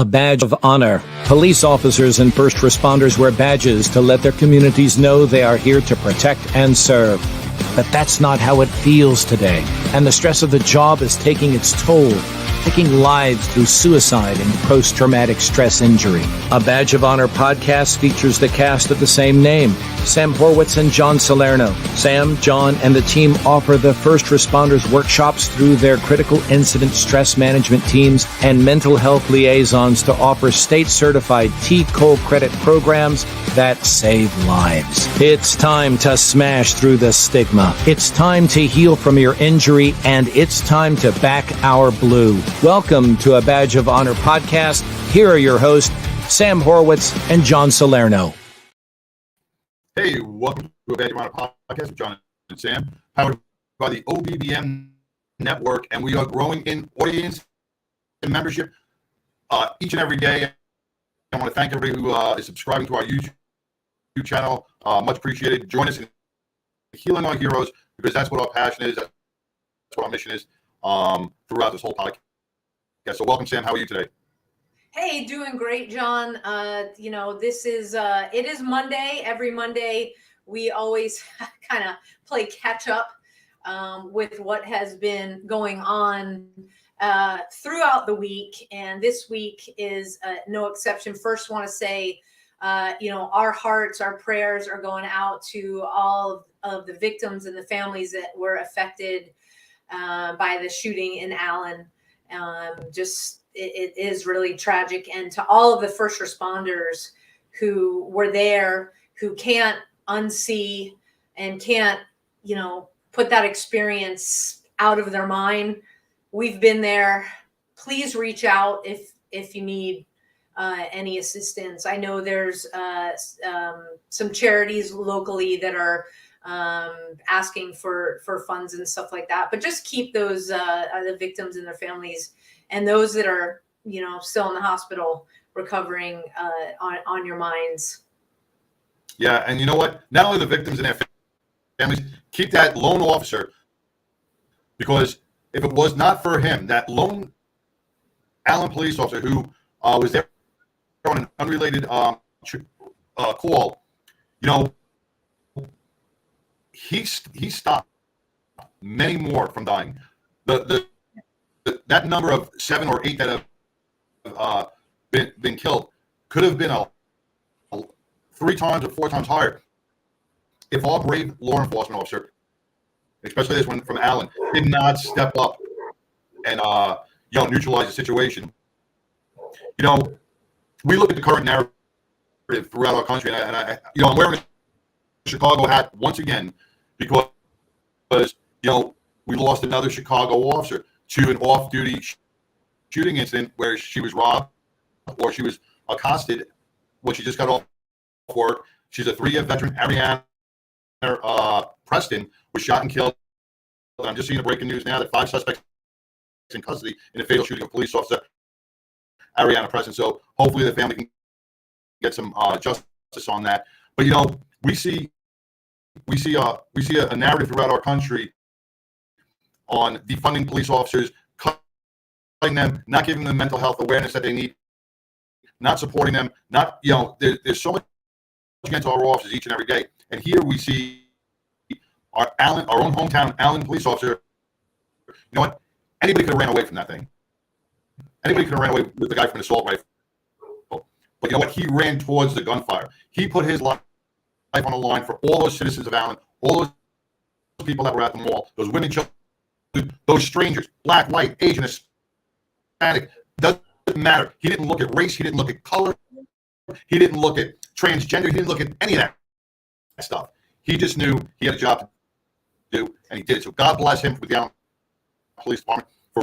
A badge of honor. Police officers and first responders wear badges to let their communities know they are here to protect and serve. But that's not how it feels today. And the stress of the job is taking its toll, taking lives through suicide and post-traumatic stress injury. A Badge of Honor podcast features the cast of the same name, Sam Horwitz and John Salerno. Sam, John, and the team offer the first responders workshops through their critical incident stress management teams and mental health liaisons to offer state-certified T-COLE credit programs that save lives. It's time to smash through the stigma. It's time to heal from your injury, and it's time to back our blue. Welcome to A Badge of Honor podcast. Here are your hosts, Sam Horwitz and John Salerno. Hey, welcome to A Badge of Honor podcast with John and Sam, powered by the OBBM network, and we are growing in audience and membership each and every day. I want to thank everybody who is subscribing to our YouTube channel. Much appreciated. Join us in healing our heroes, because that's what our passion is. That's what our mission is throughout this whole podcast. So welcome, Sam. How are you today? Hey, doing great, John. This is it is Monday. Every Monday, we always kind of play catch up with what has been going on throughout the week, and this week is no exception. First, want to say, our hearts, our prayers are going out to all of the victims and the families that were affected by the shooting in Allen. It is really tragic. And to all of the first responders who were there, who can't unsee and can't, put that experience out of their mind. We've been there. Please reach out if you need any assistance. I know there's some charities locally that are asking for funds and stuff like that, but just keep those the victims and their families and those that are still in the hospital recovering on your minds. Yeah, and you know what? Not only the victims and their families, keep that lone officer, because if it was not for him, that lone Allen police officer who was there on an unrelated call, he stopped many more from dying. That number of 7 or 8 that have been killed could have been a 3 times or 4 times higher if our brave law enforcement officer, especially this one from Allen, did not step up and neutralize the situation. We look at the current narrative throughout our country, and I'm wearing a Chicago hat once again because we lost another Chicago officer to an off-duty shooting incident where she was robbed or she was accosted when she just got off work. She's a 3-year veteran. Ariana Preston was shot and killed. And I'm just seeing the breaking news now that 5 suspects in custody in a fatal shooting of police officer Ariana Preston. So hopefully the family can get some justice on that. But we see a narrative throughout our country on defunding police officers, cutting them, not giving them mental health awareness that they need, not supporting them, there's so much against our officers each and every day. And here we see our own hometown Allen police officer. You know what? Anybody could have ran away from that thing. Anybody could have ran away with the guy from an assault rifle. But you know what? He ran towards the gunfire. He put his life on the line for all those citizens of Allen, all those people that were at the mall, those women, children, those strangers, black, white, Asian, Hispanic, doesn't matter. He didn't look at race. He didn't look at color. He didn't look at transgender. He didn't look at any of that stuff. He just knew he had a job to do, and he did it. So God bless him with the Allen Police Department. For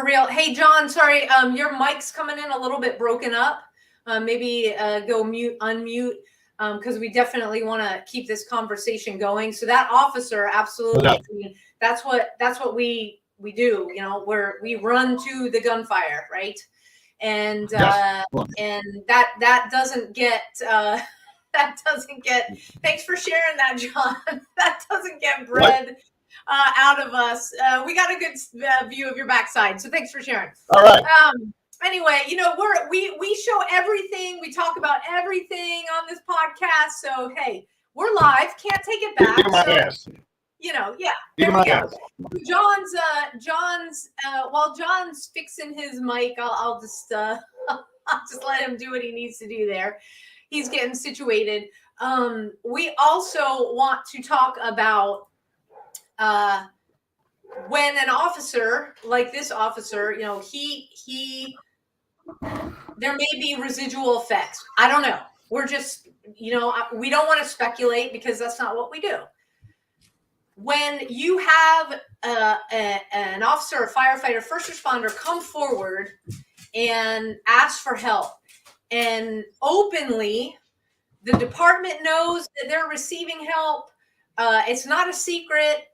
real. Hey, John, sorry, your mic's coming in a little bit broken up. Maybe go unmute. Because we definitely want to keep this conversation going. So that officer, absolutely, I mean, that's what we do. We run to the gunfire, right? And yes. And that doesn't get Thanks for sharing that, John. That doesn't get bread out of us. We got a good view of your backside, so thanks for sharing. All right. Anyway, we show everything. We talk about everything on this podcast. So hey, we're live. Can't take it back. Give him my ass. Yeah. Give him my ass. John's while John's fixing his mic, I'll just let him do what he needs to do there. He's getting situated. We also want to talk about when an officer like this officer, he there may be residual effects. I don't know. We're just, we don't want to speculate because that's not what we do. When you have an officer, a firefighter, first responder come forward and ask for help, and openly the department knows that they're receiving help, it's not a secret,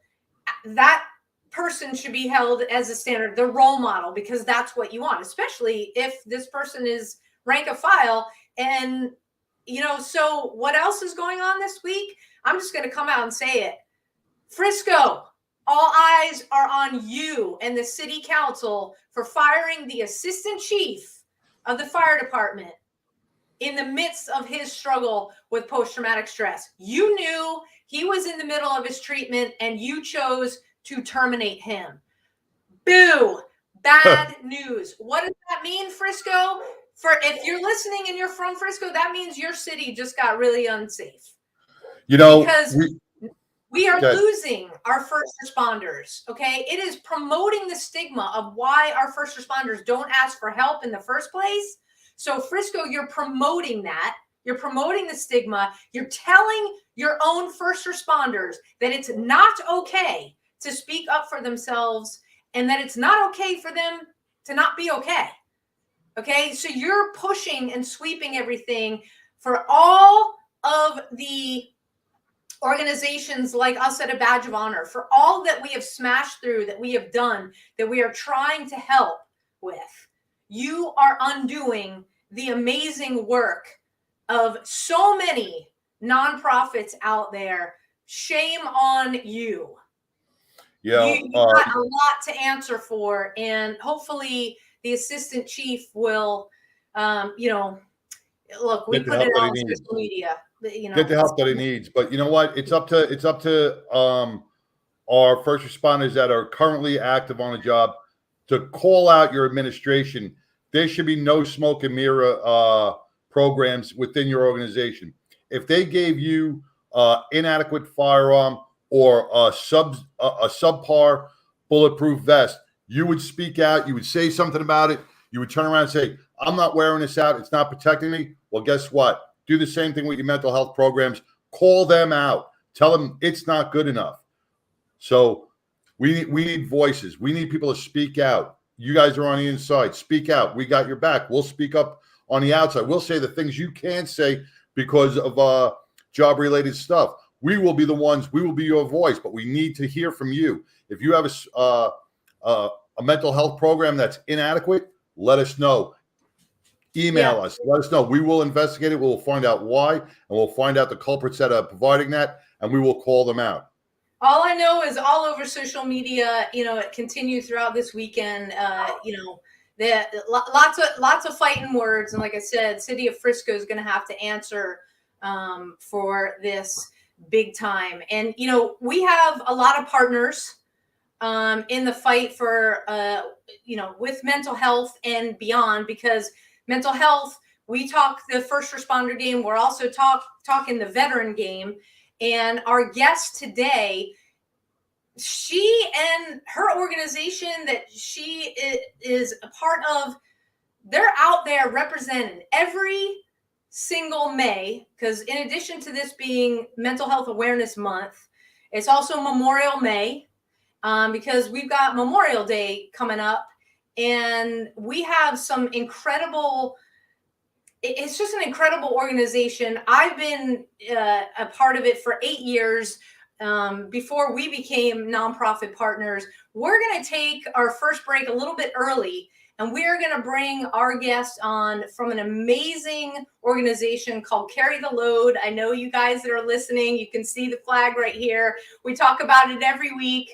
that person should be held as a standard, the role model, because that's what you want, especially if this person is rank and file. And, so what else is going on this week? I'm just going to come out and say it. Frisco, all eyes are on you and the city council for firing the assistant chief of the fire department in the midst of his struggle with post-traumatic stress. You knew he was in the middle of his treatment and you chose to terminate him. Boo! Bad news. What does that mean, Frisco? If you're listening and you're from Frisco, that means your city just got really unsafe. Because we are losing our first responders, okay? It is promoting the stigma of why our first responders don't ask for help in the first place. So Frisco, you're promoting that. You're promoting the stigma. You're telling your own first responders that it's not okay to speak up for themselves and that it's not okay for them to not be okay. Okay, so you're pushing and sweeping everything for all of the organizations like us at A Badge of Honor, for all that we have smashed through, that we have done, that we are trying to help with. You are undoing the amazing work of so many nonprofits out there. Shame on you. Yeah, you got a lot to answer for, and hopefully the assistant chief will, look, we put it on social media. Get the help that he needs. But you know what? It's up to our first responders that are currently active on a job to call out your administration. There should be no smoke and mirror programs within your organization. If they gave you inadequate firearm or a subpar bulletproof vest, you would speak out. You would say something about it. You would turn around and say, I'm not wearing this out. It's not protecting me. Well, guess what? Do the same thing with your mental health programs. Call them out. Tell them it's not good enough. So we need voices. We need people to speak out. You guys are on the inside. Speak out. We got your back. We'll speak up on the outside. We'll say the things you can't say because of job-related stuff. We will be the ones. We will be your voice, but we need to hear from you. If you have a mental health program that's inadequate, let us know. Email us. Let us know. We will investigate it. We'll find out why, and we'll find out the culprits that are providing that, and we will call them out. All I know is all over social media, it continued throughout this weekend, lots of fighting words. And like I said, City of Frisco is going to have to answer for this big time. And, we have a lot of partners in the fight for, with mental health and beyond, because mental health, we talk the first responder game. We're also talking the veteran game. And our guest today, she and her organization that she is a part of, they're out there representing every single May, because in addition to this being Mental Health Awareness Month, it's also Memorial May, because we've got Memorial Day coming up, and we have some incredible, it's just an incredible organization. I've been a part of it for 8 years before we became nonprofit partners. We're going to take our first break a little bit early, And we're going to bring our guest on from an amazing organization called Carry the Load. I know you guys that are listening, you can see the flag right here. We talk about it every week.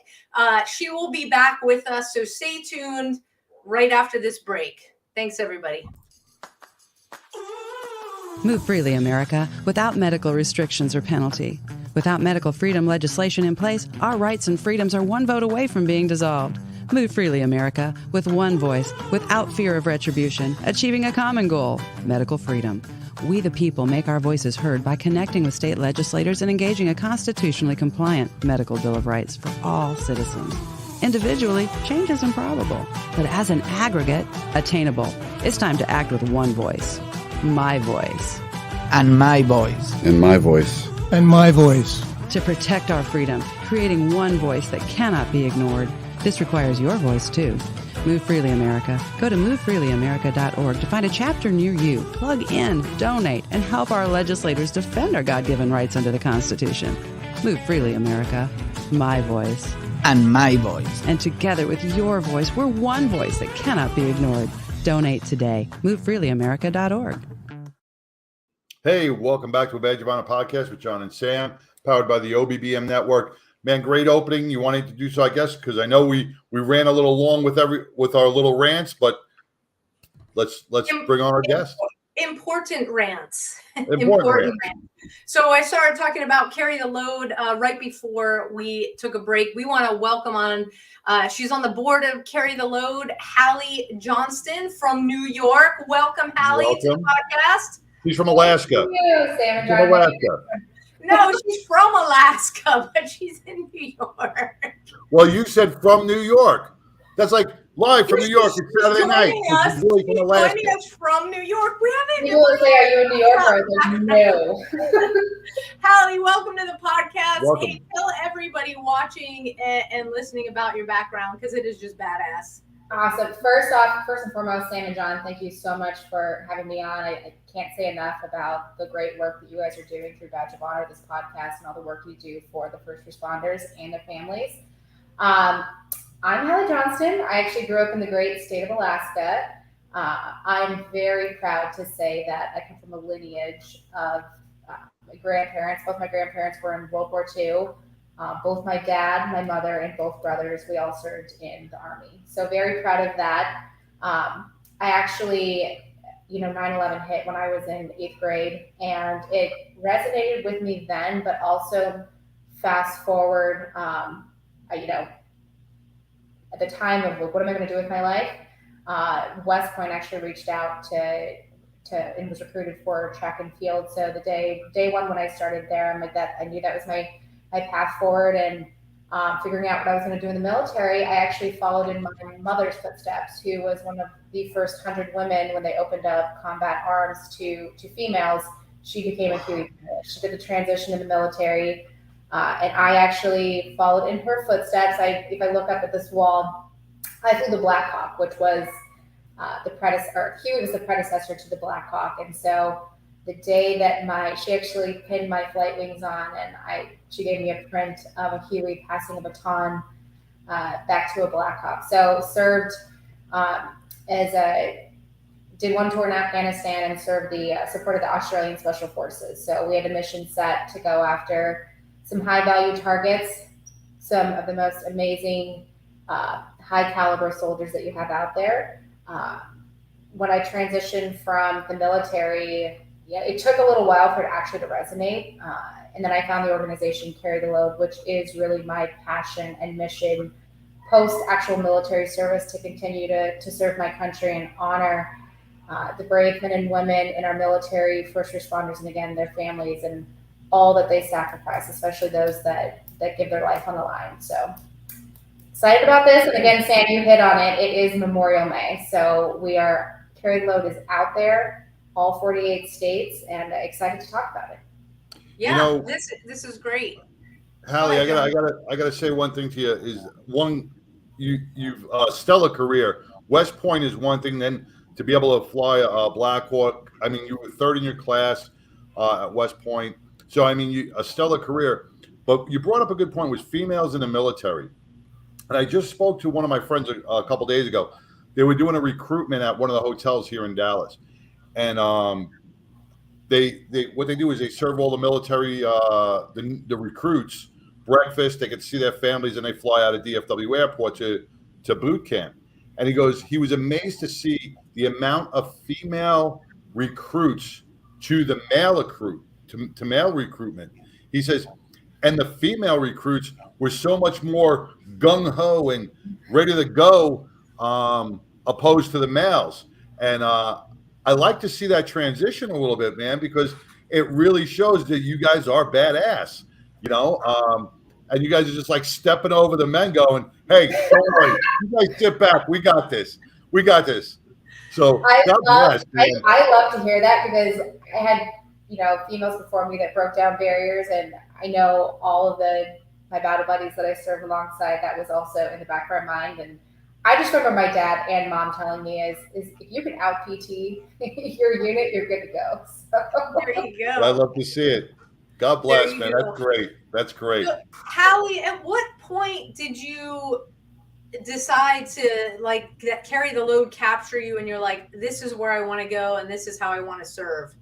She will be back with us, so stay tuned right after this break. Thanks, everybody. Move freely, America, without medical restrictions or penalty. Without medical freedom legislation in place, our rights and freedoms are one vote away from being dissolved. Move freely, America, with one voice, without fear of retribution, achieving a common goal, medical freedom. We the people make our voices heard by connecting with state legislators and engaging a constitutionally compliant medical Bill of Rights for all citizens. Individually, change is improbable, but as an aggregate, attainable. It's time to act with one voice. My voice. And my voice. And my voice. And my voice. To protect our freedom, creating one voice that cannot be ignored. This requires your voice, too. Move Freely America. Go to movefreelyamerica.org to find a chapter near you. Plug in, donate, and help our legislators defend our God-given rights under the Constitution. Move Freely America. My voice. And my voice. And together with your voice, we're one voice that cannot be ignored. Donate today. MoveFreelyAmerica.org. Hey, welcome back to a Badge of Honor podcast with John and Sam, powered by the OBBM Network. Man, great opening. You wanted to do so, I guess, because I know we ran a little long with our little rants, but let's bring on our guest. Important rants. Important rants. So I started talking about Carry the Load right before we took a break. We want to welcome on, she's on the board of Carry the Load, Hallie Johnston from New York. Welcome, Hallie, to the podcast. She's from Alaska. Thank you, Sam. She's from Alaska. No, she's from Alaska, but she's in New York. Well, you said from New York. That's like live from New York. It's Saturday night. She's joining us from New York. We haven't. People will say, "Are you in New York?" I was like, "No." Hallie, welcome to the podcast. Welcome. Hey, tell everybody watching and listening about your background because it is just badass. Awesome. First and foremost, Sam and John, thank you so much for having me on. I can't say enough about the great work that you guys are doing through Badge of Honor, this podcast, and all the work you do for the first responders and their families. I'm Hallie Johnston. I actually grew up in the great state of Alaska. I'm very proud to say that I come from a lineage of my grandparents. Both my grandparents were in World War II. Both my dad, my mother, and both brothers, we all served in the Army. So very proud of that. I actually, 9/11 hit when I was in 8th grade, and it resonated with me then, but also fast forward, at the time of what am I going to do with my life? West Point actually reached out to and was recruited for track and field. So the day one when I started there, I'm like that. I knew that was my path forward, and figuring out what I was going to do in the military, I actually followed in my mother's footsteps, who was one of the first 100 women when they opened up combat arms to females. She became a Huey. She did the transition in the military, and I actually followed in her footsteps. If I look up at this wall, I flew the Black Hawk, which was Huey was the predecessor to the Black Hawk, and so the day that she actually pinned my flight wings on, and she gave me a print of a Huey passing a baton back to a Black Hawk. So served did one tour in Afghanistan and supported the Australian Special Forces. So we had a mission set to go after some high value targets, some of the most amazing high caliber soldiers that you have out there. When I transitioned from the military, it took a little while for it actually to resonate. And then I found the organization Carry the Load, which is really my passion and mission post actual military service, to continue to serve my country and honor the brave men and women in our military, first responders, and again, their families and all that they sacrifice, especially those that give their life on the line. So excited about this. And again, Sam, you hit on it. It is Memorial May. So Carry the Load is out there, all 48 states, and excited to talk about it. Yeah, this is great. Hallie, I gotta say one thing to you is you've stellar career. West Point is one thing. Then to be able to fly a Black Hawk, I mean, you were third in your class at West Point. So I mean, a stellar career. But you brought up a good point, was females in the military. And I just spoke to one of my friends a couple days ago. they were doing a recruitment at one of the hotels here in Dallas, and they what they do is they serve all the military the recruits breakfast. They get to see their families, and they fly out of DFW Airport to boot camp. And he goes, he was amazed to see the amount of female recruits to the male to male recruitment. He says, and the female recruits were so much more gung ho and ready to go, opposed to the males. And I like to see that transition a little bit, man, because it really shows that you guys are badass, you know. And you guys are just like stepping over the men, going, "Hey, don't worry, you guys sit back. We got this. We got this." So God bless, man. I love to hear that, because I had, you know, females before me that broke down barriers, and I know all of my battle buddies that I served alongside, that was also in the back of our mind. And I just remember my dad and mom telling me is if you can out PT your unit, you're good to go. So. There you go. I love to see it. God bless, man. Go. That's great. That's great. So, Hallie, at what point did you decide to carry the load capture you, and you're like, this is where I want to go and this is how I want to serve?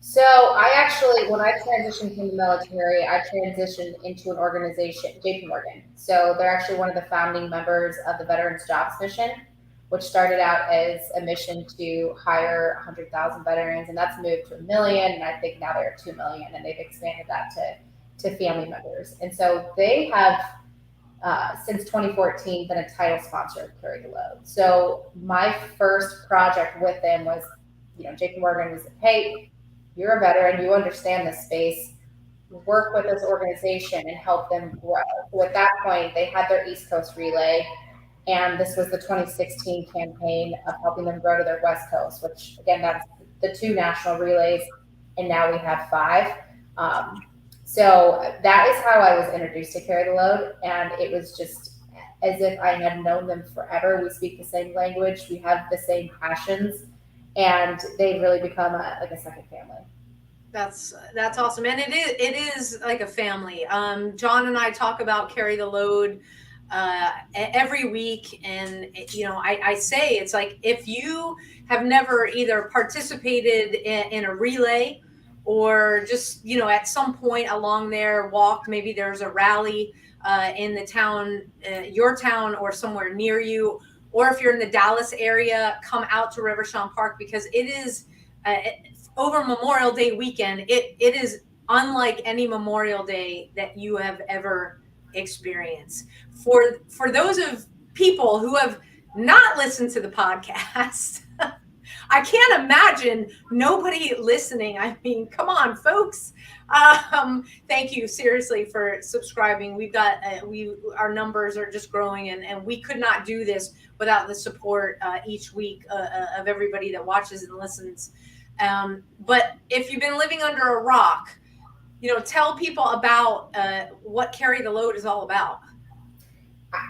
So I actually, when I transitioned from the military, I transitioned into an organization, JP Morgan. So they're actually one of the founding members of the Veterans Jobs Mission, which started out as a mission to hire 100,000 veterans, and that's moved to 1 million, and I think now they're at 2 million, and they've expanded that to family members. And so they have, since 2014, been a title sponsor of Carry the Load. So my first project with them was, you know, JP Morgan was, hey, you're a veteran, you understand this space, work with this organization and help them grow. So at that point, they had their East Coast relay, and this was the 2016 campaign of helping them grow to their West Coast, which again, that's the 2 national relays, and now we have 5. So that is how I was introduced to Carry the Load, and it was just as if I had known them forever. We speak the same language, we have the same passions, and they've really become like a second family. That's awesome, and it is like a family. John and I talk about Carry the Load every week, and you know, I say it's like, if you have never either participated in a relay, or just, you know, at some point along there walked, maybe there's a rally in the town, your town, or somewhere near you, or if you're in the Dallas area, come out to Rivershon Park, because it is over Memorial Day weekend. It is unlike any Memorial Day that you have ever experienced. For those of people who have not listened to the podcast, I can't imagine nobody listening. I mean, come on, folks. Thank you seriously for subscribing. We've got our numbers are just growing, and we could not do this without the support each week of everybody that watches and listens. But if you've been living under a rock, you know, tell people about what Carry the Load is all about.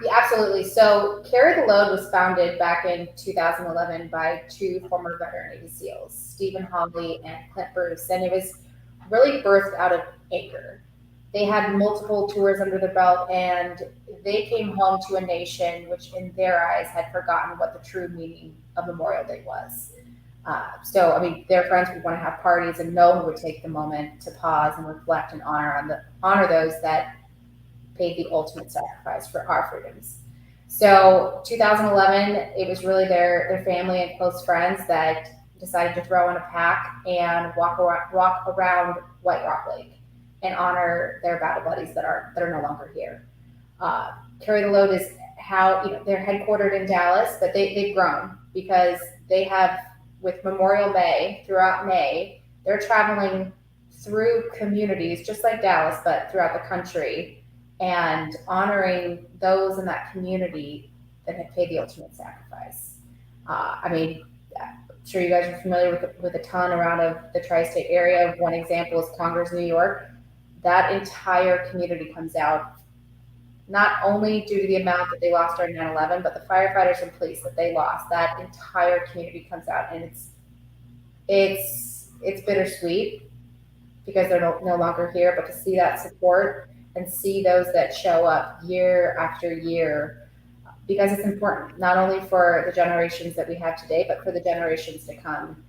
Yeah, absolutely. So Carry the Load was founded back in 2011 by 2 former veteran Navy SEALs, Stephen Hallie and Clint Bruce, and it was really birthed out of anger. They had multiple tours under their belt, and they came home to a nation which in their eyes had forgotten what the true meaning of Memorial Day was. So, I mean, their friends would want to have parties, and no one would take the moment to pause and reflect and honor those that paid the ultimate sacrifice for our freedoms. So 2011, it was really their family and close friends that decided to throw in a pack and walk around White Rock Lake and honor their battle buddies that are no longer here. Carry the Load is how, you know, they're headquartered in Dallas, but they've grown because they have, with Memorial May, throughout May, they're traveling through communities just like Dallas, but throughout the country, and honoring those in that community that have paid the ultimate sacrifice. I mean, I'm sure you guys are familiar with a ton around of the tri-state area. One example is Congers, New York. That entire community comes out, not only due to the amount that they lost during 9/11, but the firefighters and police that they lost. That entire community comes out, and it's bittersweet because they're no longer here. But to see that support and see those that show up year after year, because it's important, not only for the generations that we have today, but for the generations to come,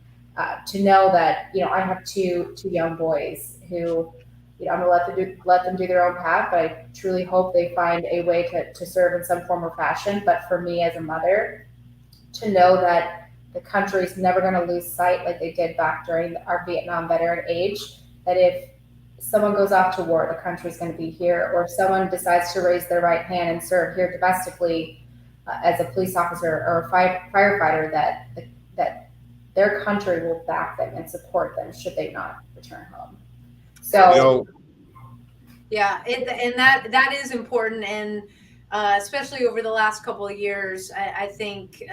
to know that, I have two young boys who, I'm gonna let them do their own path, but I truly hope they find a way to serve in some form or fashion. But for me as a mother, to know that the country is never going to lose sight, like they did back during our Vietnam veteran age, that if someone goes off to war, the country is going to be here, or if someone decides to raise their right hand and serve here domestically as a police officer or a firefighter, that their country will back them and support them should they not return home. So, yeah, and that is important, and especially over the last couple of years, I think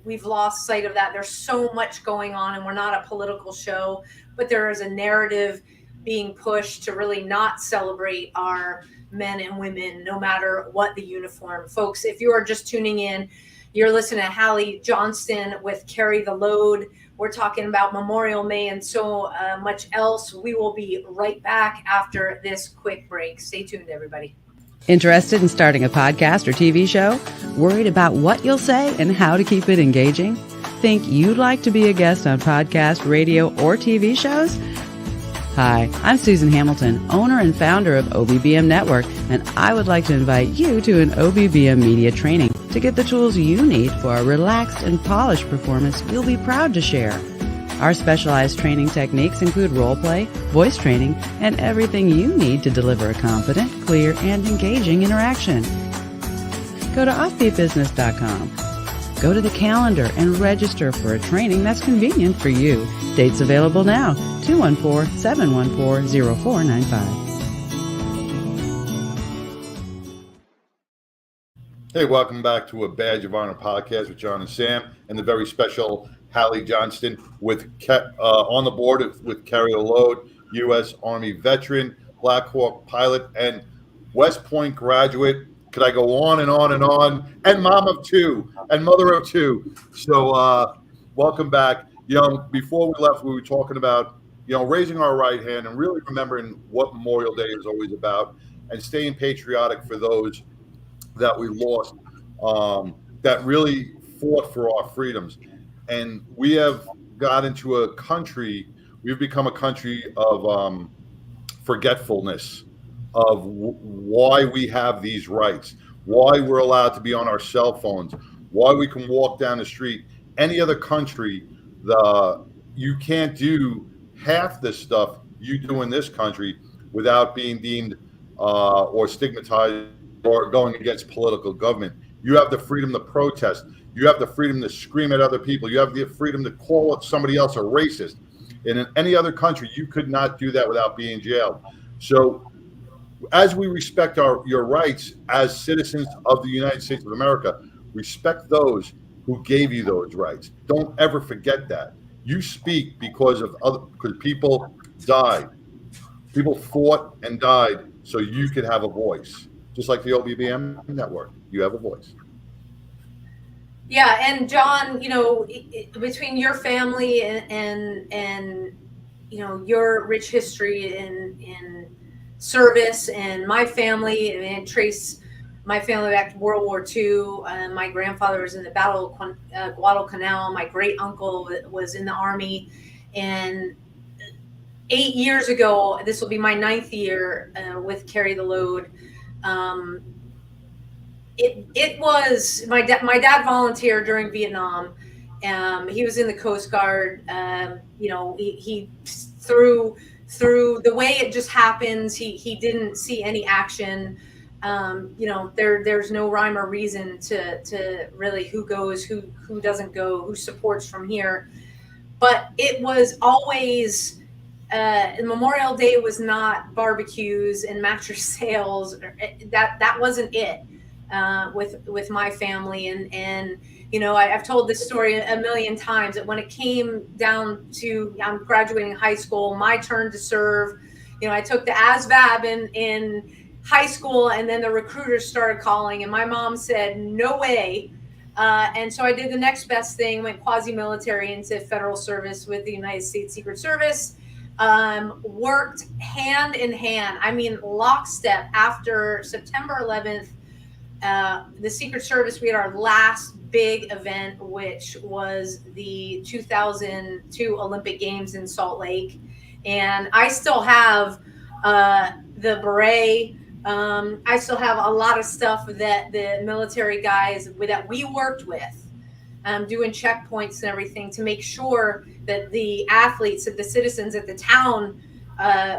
we've lost sight of that. There's so much going on, and we're not a political show, but there is a narrative being pushed to really not celebrate our men and women, no matter what the uniform. Folks, if you are just tuning in, you're listening to Hallie Johnston with Carry the Load. We're talking about Memorial May and so much else. We will be right back after this quick break. Stay tuned, everybody. Interested in starting a podcast or TV show? Worried about what you'll say and how to keep it engaging? Think you'd like to be a guest on podcast, radio, or TV shows? Hi, I'm Susan Hamilton, owner and founder of OBBM Network, and I would like to invite you to an OBBM media training to get the tools you need for a relaxed and polished performance you'll be proud to share. Our specialized training techniques include role play, voice training, and everything you need to deliver a confident, clear, and engaging interaction. Go to offbeatbusiness.com. Go to the calendar and register for a training that's convenient for you. Dates available now, 214-714-0495. Hey, welcome back to a Badge of Honor podcast with John and Sam and the very special Hallie Johnston with on the board with Carry the Load, U.S. Army veteran, Black Hawk pilot, and West Point graduate. Could I go on and on and on? And mom of two and mother of two. So welcome back. Before we left, we were talking about, raising our right hand and really remembering what Memorial Day is always about and staying patriotic for those that we lost, that really fought for our freedoms. And we have got into a country, we've become a country of forgetfulness of why we have these rights, why we're allowed to be on our cell phones, why we can walk down the street. Any other country, you can't do half the stuff you do in this country without being deemed or stigmatized or going against political government. You have the freedom to protest. You have the freedom to scream at other people. You have the freedom to call somebody else a racist. And in any other country, you could not do that without being jailed. So as we respect your rights as citizens of the United States of America, respect those who gave you those rights. Don't ever forget that. You speak because people died. People fought and died so you could have a voice. Just like the OBBM network, you have a voice. Yeah, and John, between your family and your rich history in service and my family, and trace my family back to World War II. My grandfather was in the Battle of Guadalcanal. My great uncle was in the Army, and 8 years ago, this will be my 9th year with Carry the Load. It was my dad volunteered during Vietnam. He was in the Coast Guard. He through the way it just happens, he didn't see any action. There's no rhyme or reason to really who goes, who doesn't go, who supports from here. But it was always Memorial Day was not barbecues and mattress sales. That wasn't it with my family. And I've told this story a million times, that when it came down to I'm graduating high school, my turn to serve, I took the ASVAB in high school, and then the recruiters started calling, and my mom said, no way. And so I did the next best thing, went quasi-military into federal service with the United States Secret Service, worked hand in hand, lockstep after September 11th. the Secret Service, we had our last big event, which was the 2002 Olympic Games in Salt Lake. And I still have the beret. I still have a lot of stuff that the military guys that we worked with, doing checkpoints and everything to make sure that the athletes, that the citizens at the town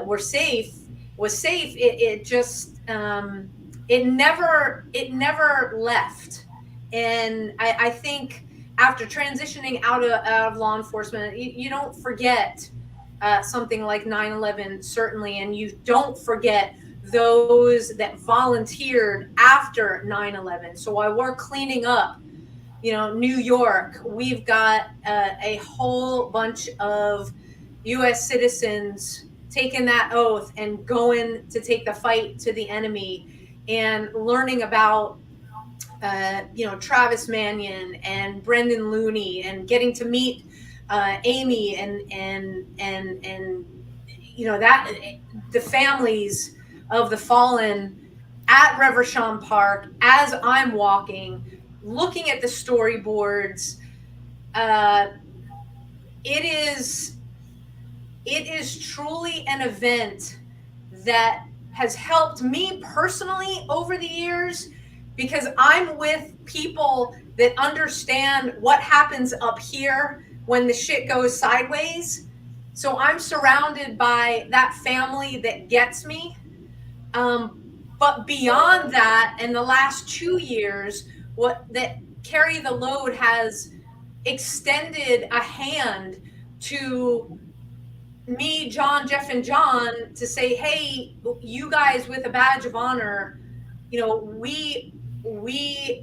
were safe. It just it never left. And I think after transitioning out of law enforcement, you don't forget something like 9/11, certainly, and you don't forget those that volunteered after 9/11. So while we're cleaning up, New York, we've got a whole bunch of U.S. citizens taking that oath and going to take the fight to the enemy, and learning about Travis Mannion and Brendan Looney, and getting to meet Amy and that the families of the fallen at Reverchon Park as I'm walking, looking at the storyboards. It is truly an event that has helped me personally over the years, because I'm with people that understand what happens up here when the shit goes sideways. So I'm surrounded by that family that gets me. But beyond that, in the last 2 years, Carry the Load has extended a hand to me, John, Jeff, and John to say, hey, you guys with a badge of honor, we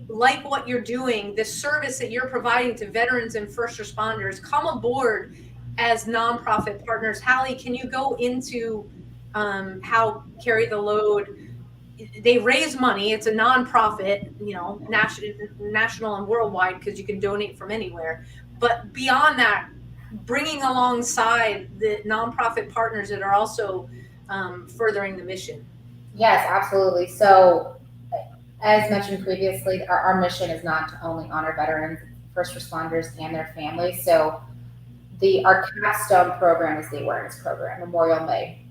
like what you're doing, the service that you're providing to veterans and first responders. Come aboard as nonprofit partners. Hallie, can you go into how Carry the Load, they raise money. It's a nonprofit, national and worldwide, because you can donate from anywhere. But beyond that, bringing alongside the nonprofit partners that are also furthering the mission. Yes, absolutely. So, as mentioned previously, our mission is not to only honor veterans, first responders, and their families. So, our capstone program is the awareness program, Memorial May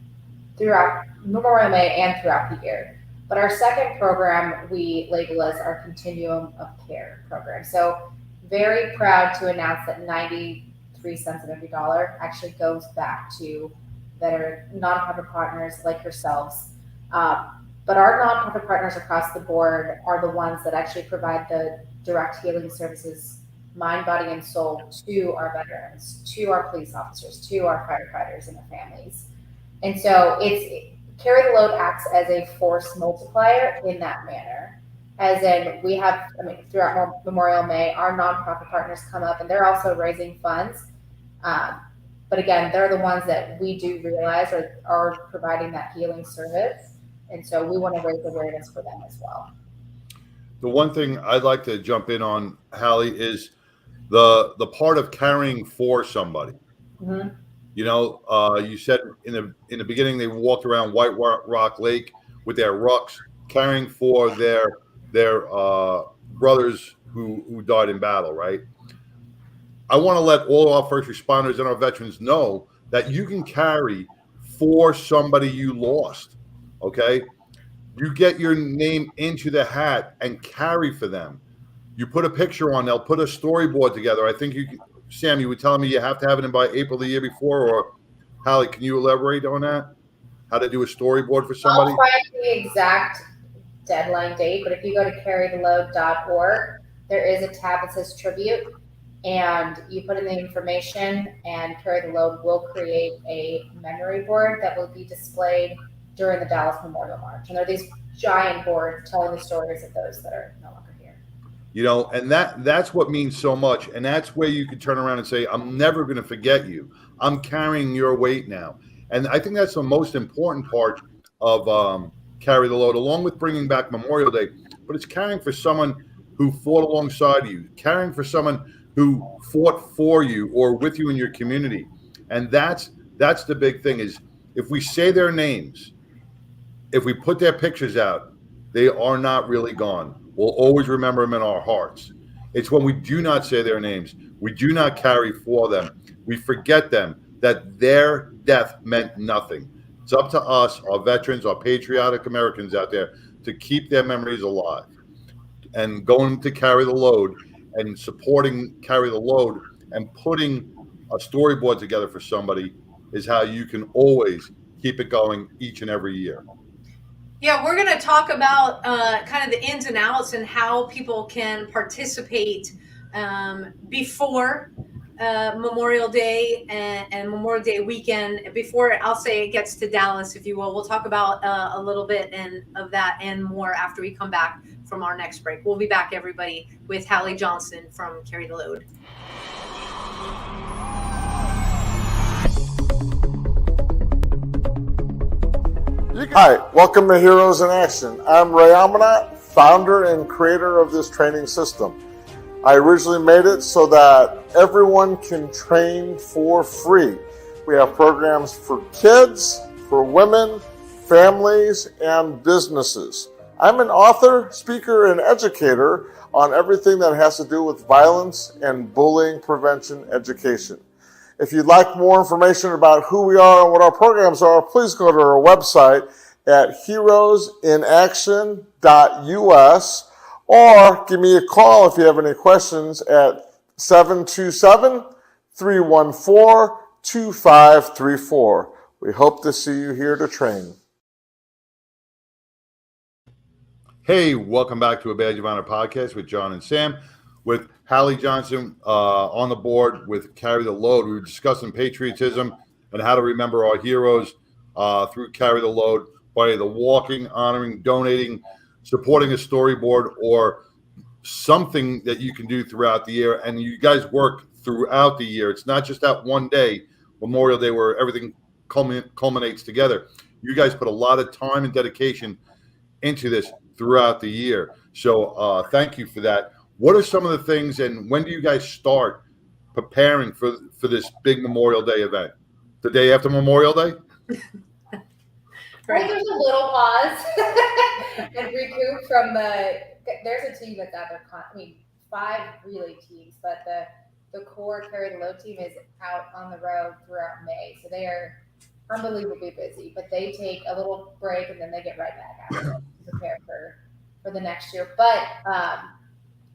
and throughout the year. But our second program we label as our Continuum of Care program. So, very proud to announce that 93 cents of every dollar actually goes back to veteran nonprofit partners like yourselves. But our nonprofit partners across the board are the ones that actually provide the direct healing services, mind, body, and soul, to our veterans, to our police officers, to our firefighters and their families. And so Carry the Load acts as a force multiplier in that manner. As in, throughout Memorial May, our nonprofit partners come up and they're also raising funds. But again, they're the ones that we do realize are providing that healing service. And so we want to raise awareness for them as well. The one thing I'd like to jump in on, Hallie, is the part of caring for somebody. Mm-hmm. You said in the beginning they walked around White Rock Lake with their rucks, caring for their brothers who died in battle, right? I want to let all our first responders and our veterans know that you can carry for somebody you lost, okay? You get your name into the hat and carry for them. You put a picture on, they'll put a storyboard together. I think Sam, you were telling me you have to have it in by April the year before, or Hallie, can you elaborate on that? How to do a storyboard for somebody? I'll find the exact deadline date, but if you go to carrytheload.org, there is a tab that says tribute, and you put in the information, and Carry the Load will create a memory board that will be displayed during the Dallas Memorial March. And there are these giant boards telling the stories of those that are no longer here. And that's what means so much. And that's where you can turn around and say, I'm never going to forget you. I'm carrying your weight now. And I think that's the most important part of Carry the Load, along with bringing back Memorial Day. But it's caring for someone who fought alongside you, caring for someone who fought for you or with you in your community. And that's the big thing, is if we say their names, if we put their pictures out, they are not really gone. we'll always remember them in our hearts. It's when we do not say their names, we do not carry for them, we forget them, that their death meant nothing. It's up to us, our veterans, our patriotic Americans out there, to keep their memories alive. And going to Carry the Load and supporting Carry the Load and putting a storyboard together for somebody is how you can always keep it going each and every year. Yeah, we're going to talk about kind of the ins and outs and how people can participate before Memorial Day and Memorial Day weekend, before I'll say it gets to Dallas, if you will. We'll talk about a little bit of that and more after we come back from our next break. We'll be back, everybody, with Hallie Johnston from Carry the Load. Hi, welcome to Heroes in Action. I'm Ray Amanat, founder and creator of this training system. I originally made it so that everyone can train for free. We have programs for kids, for women, families, and businesses. I'm an author, speaker, and educator on everything that has to do with violence and bullying prevention education. If you'd like more information about who we are and what our programs are, please go to our website at heroesinaction.us or give me a call if you have any questions at 727-314-2534. We hope to see you here to train. Hey, welcome back to a Badge of Honor podcast with John and Sam, with Hallie Johnston on the board with Carry the Load. We were discussing patriotism and how to remember our heroes through Carry the Load by the walking, honoring, donating, supporting a storyboard, or something that you can do throughout the year. And you guys work throughout the year. It's not just that one day, Memorial Day, where everything culminates together. You guys put a lot of time and dedication into this throughout the year. So thank you for that. What are some of the things, and when do you guys start preparing for this big Memorial Day event? The day after Memorial Day? Well, there's a little pause and recoup from there's a team that's out there, 5 relay teams, but the core Carry the Load team is out on the road throughout May. So they are unbelievably busy, but they take a little break and then they get right back at it to prepare for the next year. But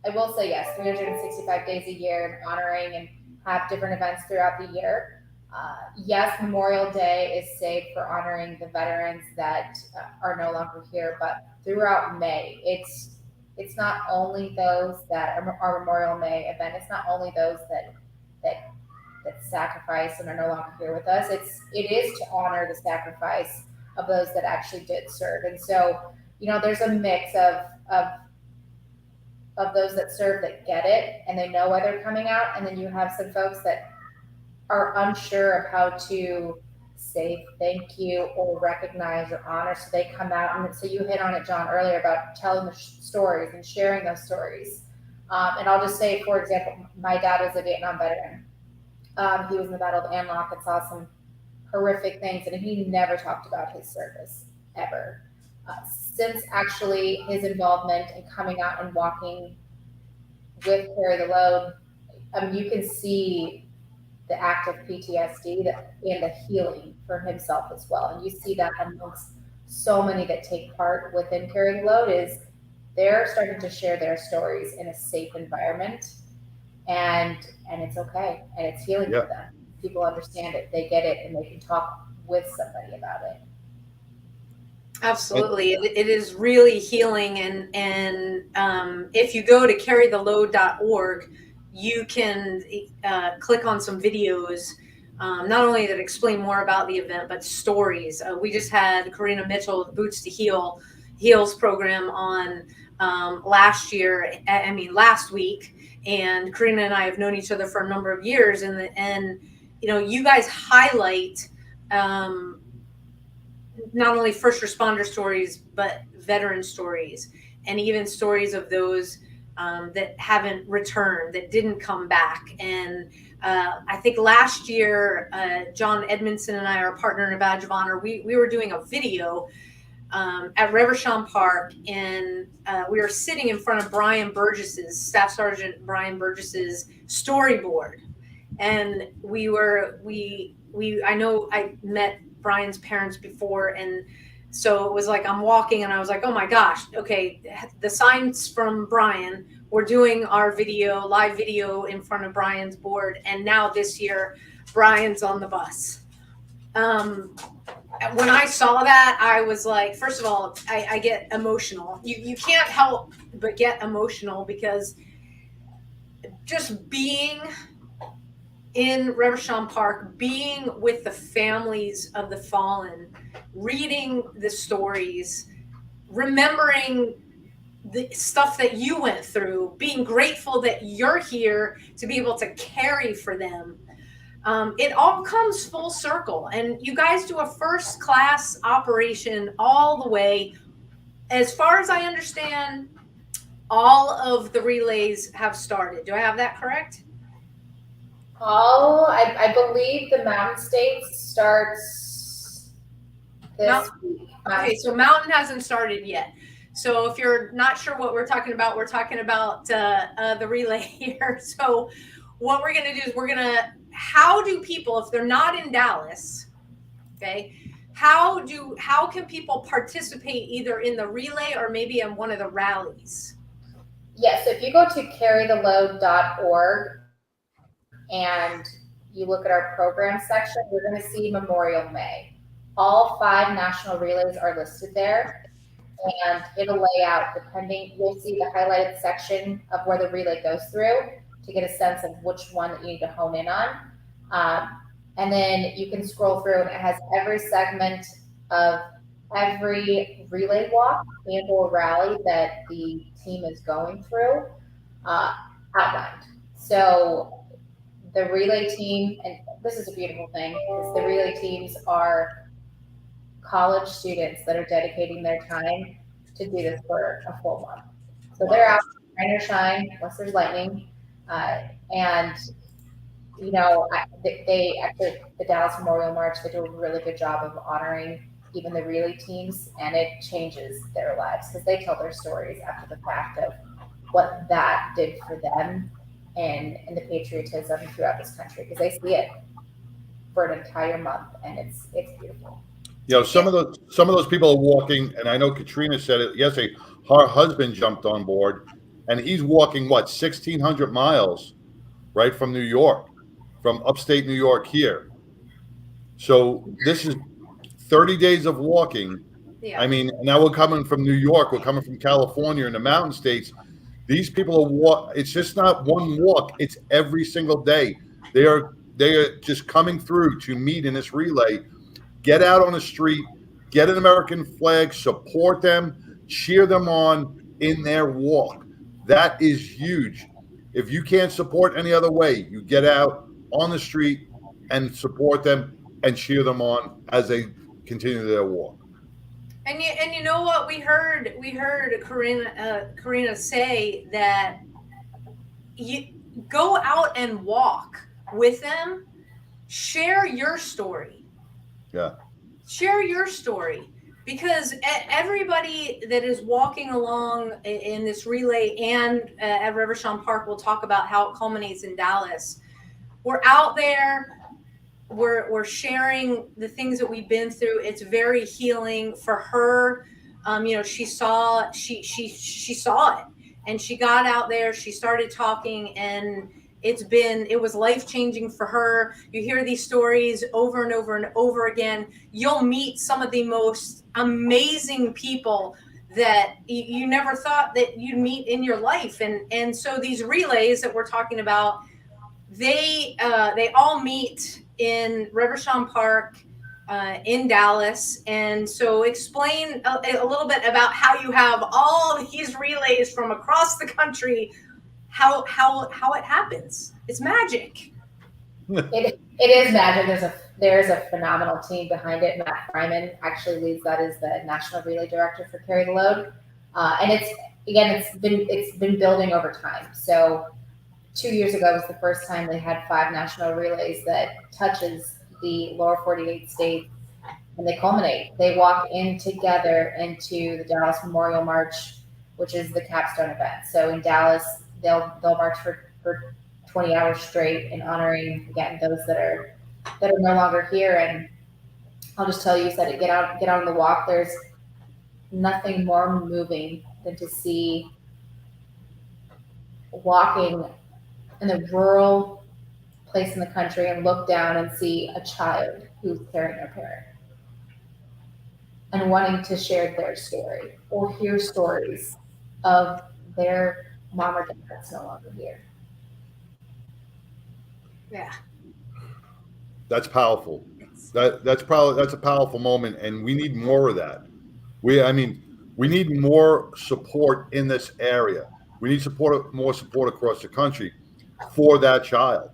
I will say, yes, 365 days a year and honoring and have different events throughout the year. Yes, Memorial Day is saved for honoring the veterans that are no longer here, but throughout May, it's not only those that our Memorial May event. It's not only those that sacrifice and are no longer here with us. It is to honor the sacrifice of those that actually did serve. And so, there's a mix of those that serve that get it and they know why they're coming out, and then you have some folks that are unsure of how to say thank you or recognize or honor, so they come out. And so you hit on it, John, earlier about telling the stories and sharing those stories. And I'll just say, for example, my dad was a Vietnam veteran. He was in the Battle of Anlock and saw some horrific things, and he never talked about his service, ever. Since actually his involvement in coming out and walking with Carry the Load, you can see the active PTSD and the healing for himself as well. And you see that amongst so many that take part within Carry the Load is they're starting to share their stories in a safe environment, and it's okay, and it's healing for them. People understand it, they get it, and they can talk with somebody about it. Absolutely. It is really healing. And if you go to carrytheload.org, you can click on some videos, not only that explain more about the event, but stories. We just had Karina Mitchell, Boots to Heals program on last week. And Karina and I have known each other for a number of years. And you guys highlight not only first responder stories, but veteran stories, and even stories of those that haven't returned, that didn't come back. And I think last year, John Edmondson and I, our partner in a Badge of Honor, we were doing a video at Reverchon Park, and we were sitting in front of Staff Sergeant Brian Burgess's storyboard, and I know I met Brian's parents before, and so it was like I'm walking, and I was like, oh my gosh, okay, the signs from Brian. We're doing our live video in front of Brian's board, and now this year, Brian's on the bus. When I saw that, I was like, first of all, I get emotional. You can't help but get emotional, because just being in Reverchon Park, being with the families of the fallen, reading the stories, remembering the stuff that you went through, being grateful that you're here to be able to carry for them. It all comes full circle, and you guys do a first class operation all the way. As far as I understand, all of the relays have started. Do I have that correct? I believe the Mountain States starts this week. Okay, so Mountain hasn't started yet. So if you're not sure what we're talking about the relay here. So what we're going to do is how do people, if they're not in Dallas, okay, how can people participate either in the relay or maybe in one of the rallies? Yes, so if you go to carrytheload.org and you look at our program section, you're going to see Memorial May. All 5 national relays are listed there, and it'll lay out you'll see the highlighted section of where the relay goes through to get a sense of which one that you need to hone in on. And then you can scroll through, and it has every segment of every relay walk and or rally that the team is going through outlined. So the relay team, and this is a beautiful thing, is the relay teams are college students that are dedicating their time to do this for a full month. So they're out rain or shine, unless there's lightning, and they actually, the Dallas Memorial March, they do a really good job of honoring even the relay teams, and it changes their lives because they tell their stories after the fact of what that did for them and the patriotism throughout this country, because they see it for an entire month, and it's beautiful. Some of those people are walking, and I know Katrina said it yesterday. Her husband jumped on board, and he's walking 1,600 miles, right from New York, from upstate New York here. So this is 30 days of walking. Yeah. I mean, now we're coming from New York, we're coming from California and the mountain states. These people are it's just not one walk, it's every single day. They are just coming through to meet in this relay. Get out on the street, get an American flag, support them, cheer them on in their walk. That is huge. If you can't support any other way, you get out on the street and support them and cheer them on as they continue their walk. And you know what we heard Karina say that you go out and walk with them, share your story. Yeah. Share your story, because everybody that is walking along in this relay and at Reverchon Park, we'll talk about how it culminates in Dallas. We're out there. We're sharing the things that we've been through. It's very healing for her. She saw it, and she got out there. She started talking, and it was life-changing for her. You hear these stories over and over and over again. You'll meet some of the most amazing people that you never thought that you'd meet in your life. And so these relays that we're talking about, they all meet in Reverchon Park in Dallas. And so explain a little bit about how you have all these relays from across the country, how it happens. It's magic. It is magic. There's a phenomenal team behind it. Matt Fryman actually leads that as the National Relay Director for Carry the Load. And it's been building over time. So 2 years ago was the first time they had 5 national relays that touches the lower 48 states and they culminate. They walk in together into the Dallas Memorial March, which is the capstone event. So in Dallas, they'll march for 20 hours straight in honoring, again, those that are no longer here. And I'll just tell you, said it, get out on the walk. There's nothing more moving than to see walking in a rural place in the country and look down and see a child who's carrying their parent and wanting to share their story or hear stories of their mom or dad that's no longer here. Yeah. That's powerful. That's a powerful moment, and we need more of that. We need more support in this area. We need more support across the country for that child,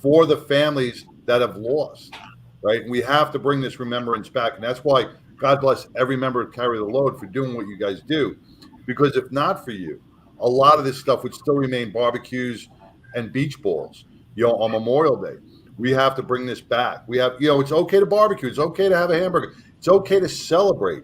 for the families that have lost, right? And we have to bring this remembrance back. And that's why God bless every member of Carry the Load for doing what you guys do. Because if not for you, a lot of this stuff would still remain barbecues and beach balls, on Memorial Day. We have to bring this back. We have, it's okay to barbecue. It's okay to have a hamburger. It's okay to celebrate,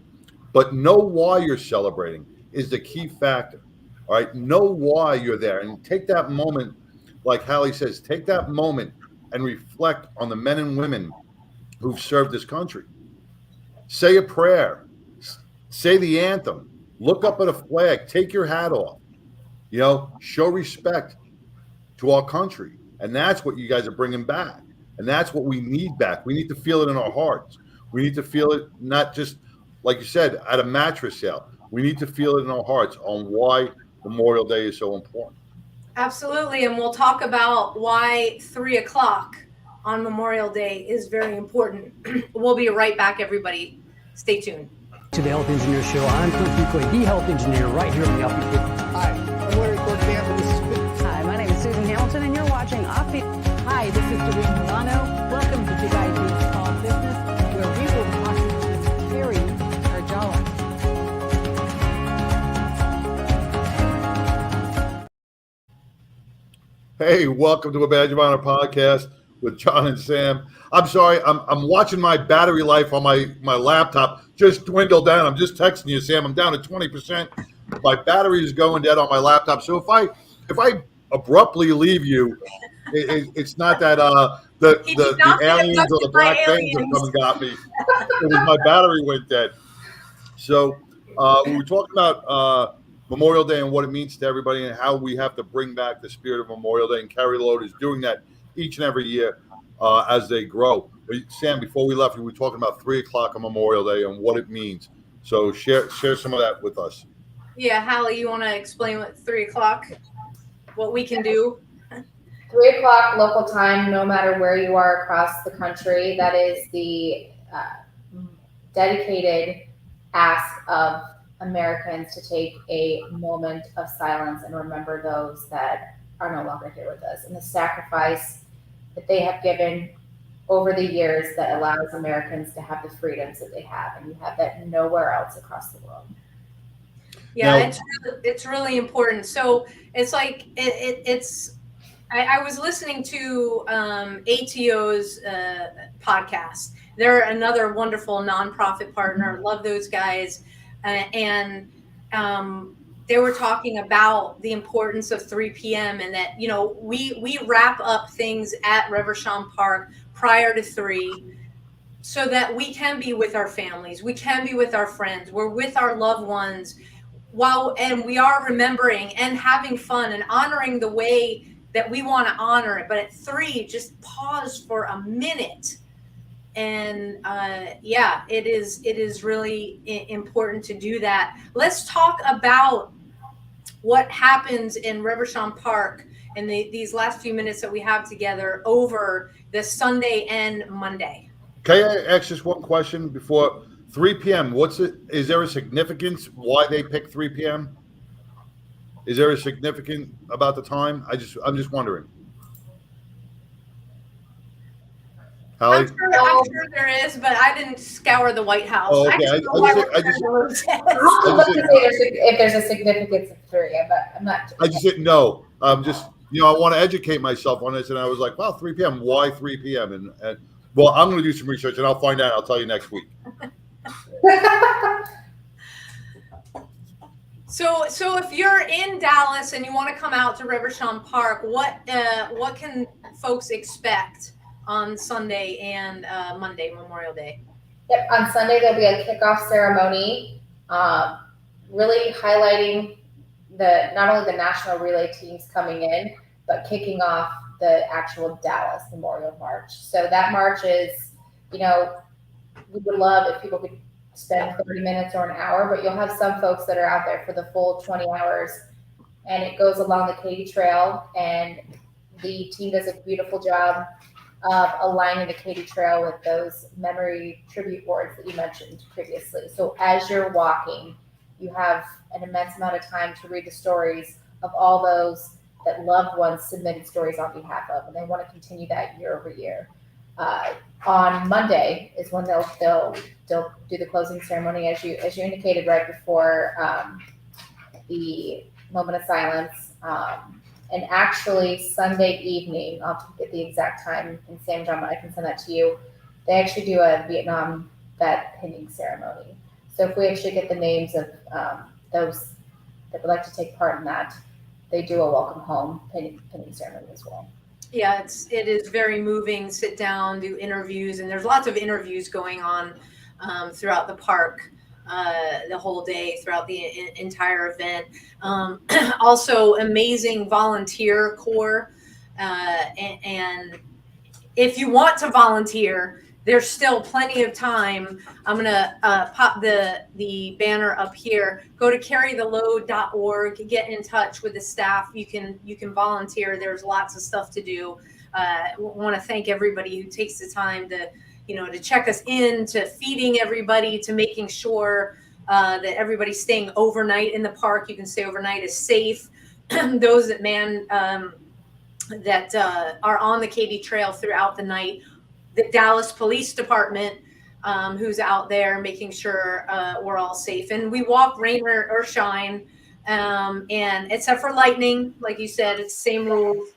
but know why you're celebrating is the key factor. All right. Know why you're there and take that moment. Like Hallie says, take that moment and reflect on the men and women who've served this country. Say a prayer, say the anthem, look up at a flag, take your hat off, show respect to our country. And that's what you guys are bringing back. And that's what we need back. We need to feel it in our hearts. We need to feel it not just, like you said, at a mattress sale. We need to feel it in our hearts on why Memorial Day is so important. Absolutely. And we'll talk about why 3:00 on Memorial Day is very important. We'll be right back, everybody. Stay tuned. To the Health Engineer Show. I'm Cliff Buckley, the Health Engineer, right here on the Offbeat. Hi, I'm Larry Corkamp. Hi, my name is Susan Hamilton, and you're watching Offbeat. Hi, this is Doreen Milano. Welcome to Big Ideas Small Business, where we will talk to Carrie Arjala. Hey, welcome to a Badge of Honor podcast with John and Sam. I'm sorry, I'm watching my battery life on my laptop just dwindle down. I'm just texting you, Sam. I'm down to 20%. My battery is going dead on my laptop. So if I abruptly leave you, it's not that the aliens or the black things have come and got me. It was my battery went dead. So we were talking about Memorial Day and what it means to everybody and how we have to bring back the spirit of Memorial Day, and Carry the Load is doing that each and every year as they grow. Sam, before we left, we were talking about 3:00 on Memorial Day and what it means. So share some of that with us. Yeah, Hallie, you want to explain what 3:00, what we can do? 3:00 local time, no matter where you are across the country. That is the dedicated ask of Americans to take a moment of silence and remember those that are no longer here with us and the sacrifice that they have given over the years that allows Americans to have the freedoms that they have. And you have that nowhere else across the world. Yeah, it's really important. So it's like, I was listening to ATO's podcast. They're another wonderful nonprofit partner. Love those guys. And they were talking about the importance of 3 p.m. and that, we wrap up things at Reverchon Park prior to 3 so that we can be with our families. We can be with our friends. We're with our loved ones and we are remembering and having fun and honoring the way that we want to honor it. But at 3, just pause for a minute. And it is really important to do that. Let's talk about what happens in Reverchon Park in these last few minutes that we have together over the Sunday and Monday. Can I ask just one question before 3 p.m.? Is there a significance why they pick 3 p.m.? Is there a significance about the time? I'm just wondering. Hallie? I'm sure there is, but I didn't scour the White House. Oh, okay. I I'll look to see if there's a significance of 3, but I'm not. I just didn't know. I want to educate myself on this, and I was like, wow, 3 p.m. Why 3 p.m.? And well, I'm going to do some research, and I'll find out. I'll tell you next week. So if you're in Dallas and you want to come out to Rivershon Park, what can folks expect on Sunday and Monday, Memorial Day? Yep, on Sunday there'll be a kickoff ceremony, really highlighting not only the national relay teams coming in, but kicking off the actual Dallas Memorial March. So that march is, we would love if people could spend 30 minutes or an hour, but you'll have some folks that are out there for the full 20 hours, and it goes along the Katy Trail, and the team does a beautiful job of aligning the Katy Trail with those memory tribute boards that you mentioned previously. So as you're walking, you have an immense amount of time to read the stories of all those that loved ones submitted stories on behalf of, and they want to continue that year over year. On Monday is when they'll do the closing ceremony, as you indicated right before the moment of silence. And actually Sunday evening, I'll get the exact time, and Sam John, I can send that to you. They actually do a Vietnam vet pinning ceremony. So if we actually get the names of those that would like to take part in that, they do a welcome home pinning ceremony as well. Yeah, it is very moving. Sit down, do interviews, and there's lots of interviews going on throughout the park the whole day, throughout the entire event. Also, amazing volunteer corps, and if you want to volunteer, there's still plenty of time. I'm gonna pop the banner up here. Go to carrytheload.org. Get in touch with the staff. You can volunteer. There's lots of stuff to do. Want to thank everybody who takes the time to check us in, to feeding everybody, to making sure that everybody's staying overnight in the park. You can stay overnight is safe. Those that are on the Katy Trail throughout the night. The Dallas Police Department, who's out there making sure we're all safe. And we walk rain or shine, and except for lightning, like you said, it's the same rules,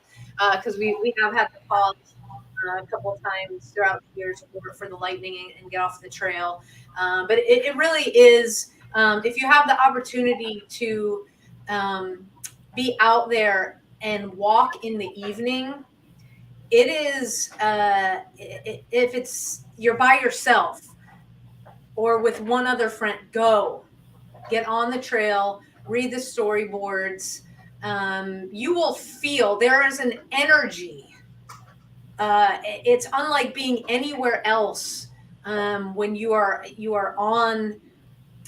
because we have had to pause a couple of times throughout the years for the lightning and get off the trail. But it really is, if you have the opportunity to be out there and walk in the evening, it is, if you're by yourself or with one other friend, get on the trail, read the storyboards. You will feel there is an energy. It's unlike being anywhere else when you are on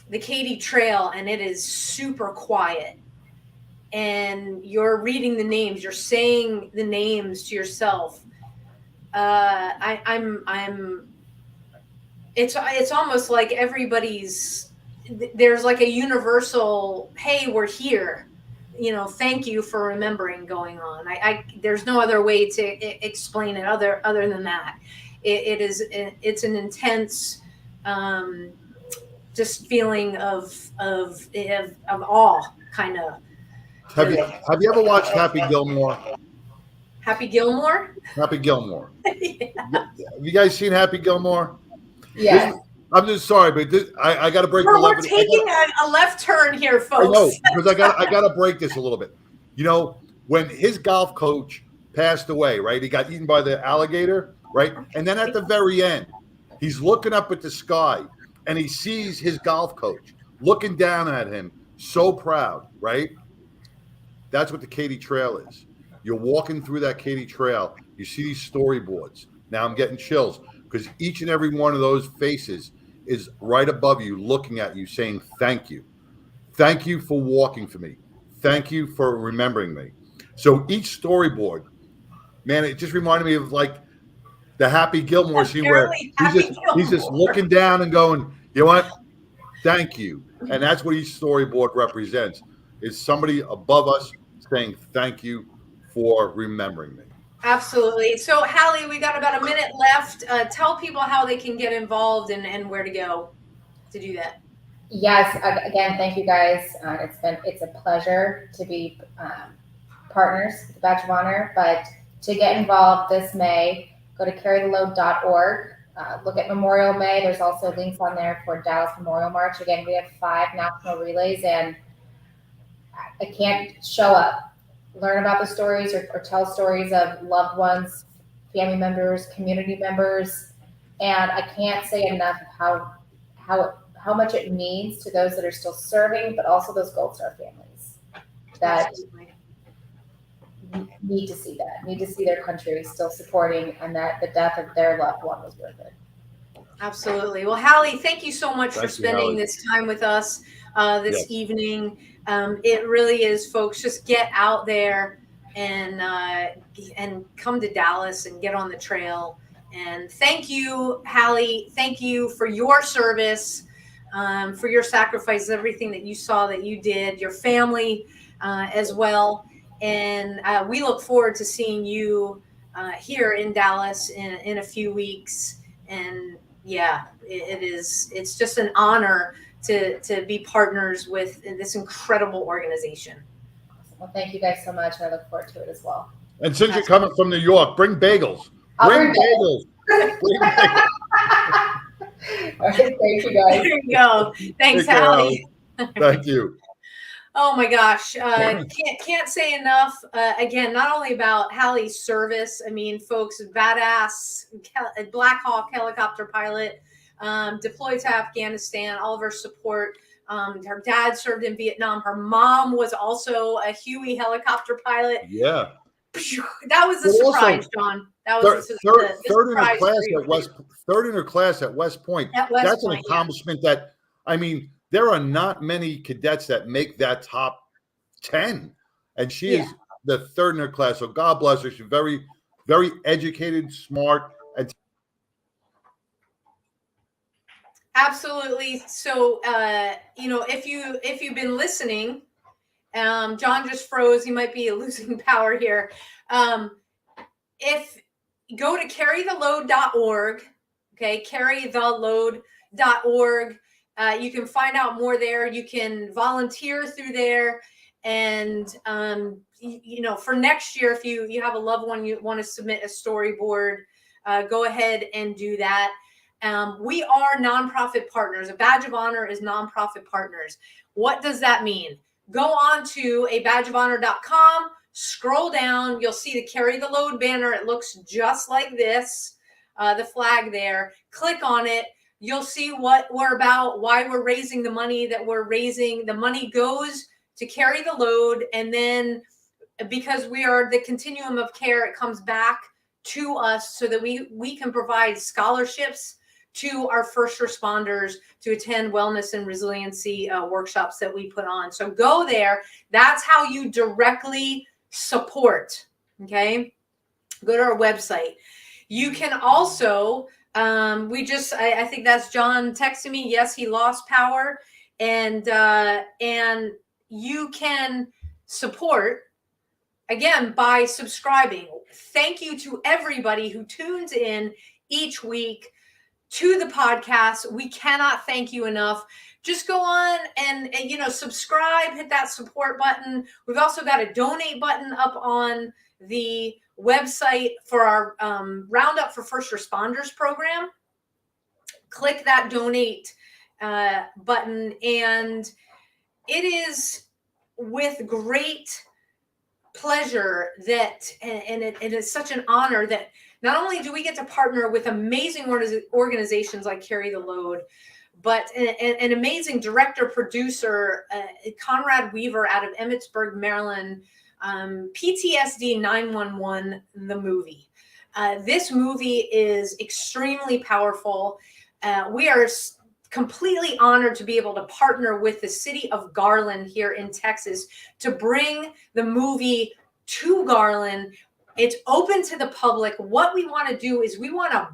the Katy Trail and it is super quiet. And you're reading the names, you're saying the names to yourself. It's almost like there's like a universal, hey, we're here. Thank you for remembering going on. There's no other way to explain it other than that. It's an intense, just feeling of awe, kind of. Have you ever watched Happy Gilmore? Happy Gilmore? Happy Gilmore. Yeah. Have you guys seen Happy Gilmore? Yeah. I'm just sorry, but I got to break. We're taking a left turn here, folks. I know, because I got to break this a little bit. When his golf coach passed away, right? He got eaten by the alligator, right? And then at the very end, he's looking up at the sky, and he sees his golf coach looking down at him, so proud, right? That's what the Katy Trail is. You're walking through that Katy Trail. You see these storyboards. Now I'm getting chills because each and every one of those faces is right above you, looking at you, saying thank you. Thank you for walking for me. Thank you for remembering me. So each storyboard, man, it just reminded me of like the Happy Gilmore scene where he's just looking down and going, you know what? Thank you. And that's what each storyboard represents, is somebody above us saying thank you for remembering me. Absolutely. So, Hallie, we got about a minute left. Tell people how they can get involved and where to go to do that. Yes. Again, thank you guys. It's a pleasure to be partners with the Badge of Honor. But to get involved this May, go to carrytheload.org. look at Memorial May. There's also links on there for Dallas Memorial March. Again, we have 5 national relays, and I can't show up, learn about the stories or tell stories of loved ones, family members, community members. And I can't say enough of how much it means to those that are still serving, but also those Gold Star families that need to see their country still supporting, and that the death of their loved one was worth it. Absolutely. Well, Hallie, thank you so much for spending this time with us this evening. It really is, folks. Just get out there and come to Dallas and get on the trail. And thank you, Hallie. Thank you for your service, for your sacrifices, everything that you saw that you did, your family as well. And we look forward to seeing you here in Dallas in a few weeks. And it's just an honor to be partners with this incredible organization. Well, thank you guys so much. I look forward to it as well. And since you're coming from New York, bring bagels. Bring bagels. Bring bagels. All right, thank you guys. There you go. Thanks, Hallie. Thank you. Oh my gosh. Can't say enough. Again, not only about Hallie's service. I mean, folks, badass Black Hawk helicopter pilot, deployed to Afghanistan, all of her support. Her dad served in Vietnam. Her mom was also a Huey helicopter pilot. Yeah. That was the surprise, John. That was third in her class at West. Third in her class at West Point. That's an accomplishment that, I mean, there are not many cadets that make that top 10, and she is the third in her class. So God bless her. She's very, very educated, smart, and absolutely. So, if you've been listening, John just froze. He might be losing power here. If you go to carrytheload.org, okay, carrytheload.org. You can find out more there. You can volunteer through there. And, for next year, if you have a loved one, you want to submit a storyboard, go ahead and do that. We are nonprofit partners. A badge of honor is nonprofit partners. What does that mean? Go on to abadgeofhonor.com, scroll down. You'll see the Carry the Load banner. It looks just like this, the flag there. Click on it. You'll see what we're about, why we're raising the money that we're raising. The money goes to Carry the Load. And then because we are the Continuum of Care, it comes back to us so that we can provide scholarships to our first responders to attend wellness and resiliency workshops that we put on. So go there. That's how you directly support. Okay. Go to our website. You can also, I think that's John texting me. Yes, he lost power, and you can support again by subscribing. Thank you to everybody who tunes in each week to the podcast. We cannot thank you enough. Just go on and subscribe, hit that support button. We've also got a donate button up on the website for our Roundup for First Responders program. Click that donate button, and it is with great pleasure that, and it is such an honor that not only do we get to partner with amazing organizations like Carry the Load, but an amazing director, producer, Conrad Weaver out of Emmitsburg, Maryland, PTSD 911, the movie. This movie is extremely powerful. We are completely honored to be able to partner with the city of Garland here in Texas to bring the movie to Garland. It's open to the public. What we want to do is we want to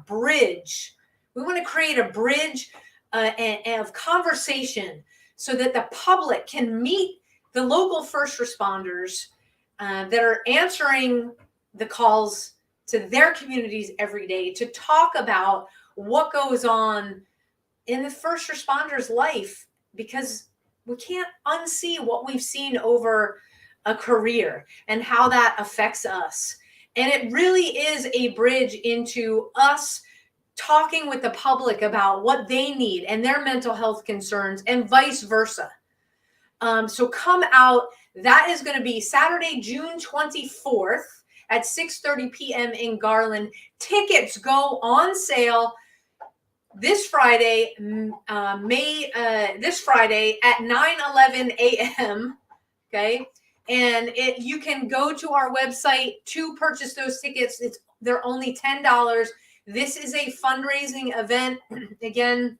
create a bridge of conversation so that the public can meet the local first responders that are answering the calls to their communities every day to talk about what goes on in the first responder's life, because we can't unsee what we've seen over a career and how that affects us. And it really is a bridge into us talking with the public about what they need and their mental health concerns and vice versa. So come out. That is going to be Saturday, June 24th at 6:30 p.m. in Garland. Tickets go on sale this Friday, this Friday at 9:11 a.m. Okay. And you can go to our website to purchase those tickets. They're only $10. This is a fundraising event. Again,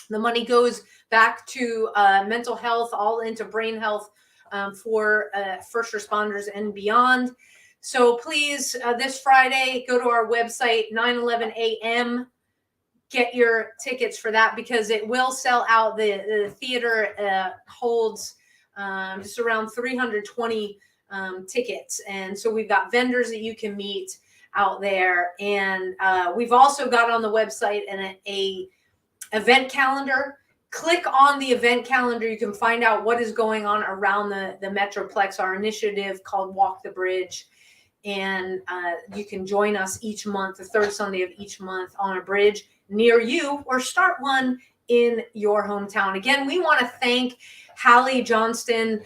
the money goes back to mental health, all into brain health for first responders and beyond. So please, this Friday, go to our website, 9:11 a.m. Get your tickets for that because it will sell out. The theater holds just around 320 tickets. And so we've got vendors that you can meet out there. And we've also got on the website a event calendar. Click on the event calendar. You can find out what is going on around the Metroplex, our initiative called Walk the Bridge. And you can join us each month, the third Sunday of each month, on a bridge near you, or start one in your hometown. Again, we want to thank Hallie Johnston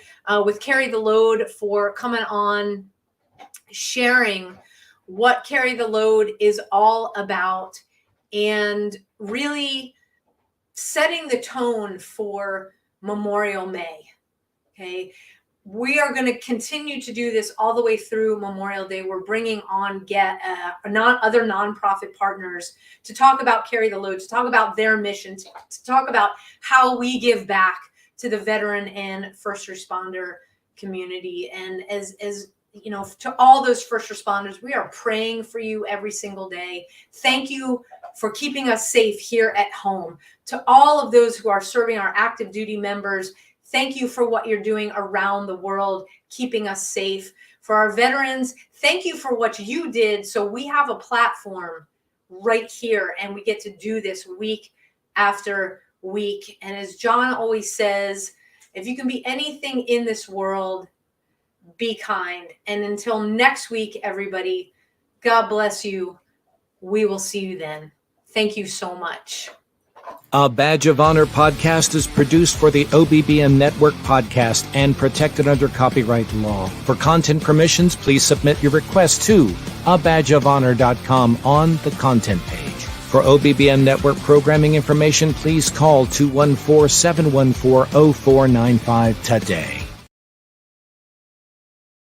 with Carry the Load for coming on, sharing what Carry the Load is all about, and really setting the tone for Memorial May. Okay. We are going to continue to do this all the way through Memorial Day. We're bringing on other nonprofit partners to talk about Carry the Load, to talk about their mission, to talk about how we give back to the veteran and first responder community. And as you know, to all those first responders, we are praying for you every single day. Thank you for keeping us safe here at home. To all of those who are serving, our active duty members, thank you for what you're doing around the world, keeping us safe. For our veterans, thank you for what you did. So we have a platform right here, and we get to do this week after week. And as John always says, if you can be anything in this world, be kind. And until next week, everybody, God bless you. We will see you then. Thank you so much. A Badge of Honor podcast is produced for the OBBM Network podcast and protected under copyright law. For content permissions, please submit your request to abadgeofhonor.com on the content page. For OBBM Network programming information, please call 214-714-0495 today.